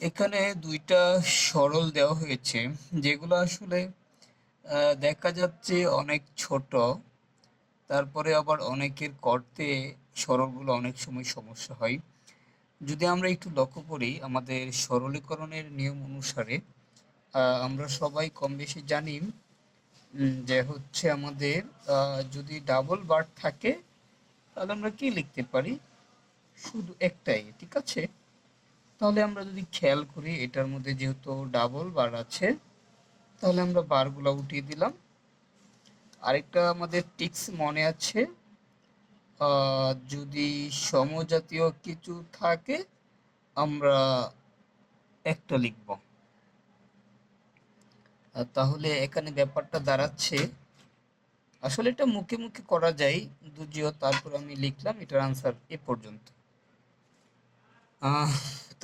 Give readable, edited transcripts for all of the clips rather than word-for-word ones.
এখানে দুইটা সরল দেওয়া হয়েছে, যেগুলো আসলে দেখা যাচ্ছে অনেক ছোট। তারপরে আবার অনেকের করতে সরলগুলো অনেক সময় সমস্যা হয়। যদি আমরা একটু লক্ষ্য করি আমাদের সরলীকরণের নিয়ম অনুসারে, আমরা সবাই কম বেশি জানি যে হচ্ছে আমাদের যদি ডাবল বার থাকে তাহলে আমরা কি লিখতে পারি, শুধু একটাই, ঠিক আছে। তাহলে আমরা যদি খেয়াল করি এটার মধ্যে যেহেতু ডাবল বার আছে, তাহলে আমরা বারগুলো উঠিয়ে দিলাম। আরেকটা আমাদের টিক্স মনে আছে, যদি সমজাতীয় কিছু থাকে আমরা একটা লিখব। তাহলে এখানে ব্যাপারটা দাঁড়াচ্ছে, আসলে এটা মুখে মুখে করা যায় যদিও, তারপর আমি লিখলাম এটার আনসার এ পর্যন্ত।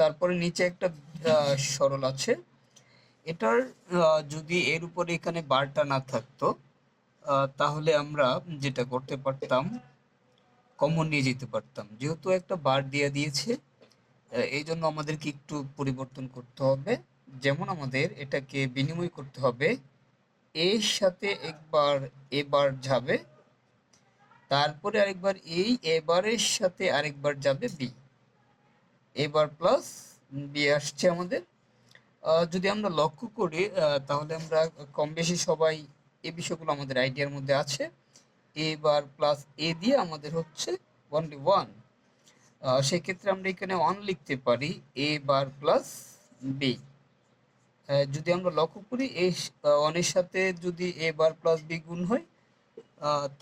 তারপরে নিচে একটা সরল আছে, এটার যদি এর উপরে এখানে বারটা না থাকতো, তাহলে আমরা যেটা করতে পারতাম কমন নিয়ে যেতে পারতাম। যেহেতু একটা বার দিয়ে দিয়েছে, এই জন্য আমাদেরকে একটু পরিবর্তন করতে হবে। যেমন আমাদের এটাকে বিনিময় করতে হবে, এর সাথে একবার এবার যাবে, তারপরে আরেকবার এই এবারের সাথে আরেকবার যাবে বি, এবার প্লাস বি আসছে আমাদের। যদি আমরা লক্ষ্য করি তাহলে আমরা কম বেশি সবাই এই বিষয়গুলো আমাদের আইডিয়ার মধ্যে আছে। এ বার প্লাস এ দিয়ে আমাদের হচ্ছে অনলি ওয়ান। সেক্ষেত্রে আমরা এখানে ওয়ান লিখতে পারি, এ বার প্লাস বি। যদি আমরা লক্ষ্য করি এই ওয়ানের সাথে যদি এ বার প্লাস বি গুণ হয়,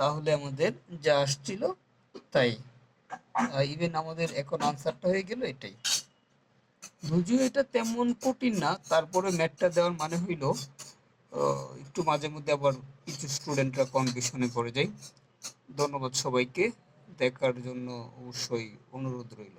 তাহলে আমাদের যা আসছিল তাই। ইভেন আমাদের এখন আনসারটা হয়ে গেল এটাই। যদিও এটা তেমন কঠিন না, তারপরে ম্যাথটা দেওয়ার মানে হইল একটু মাঝে মধ্যে আবার কিছু স্টুডেন্টরা কনফিউশনে পড়ে যায়। ধন্যবাদ সবাইকে, দেখার জন্য অবশ্যই অনুরোধ রইল।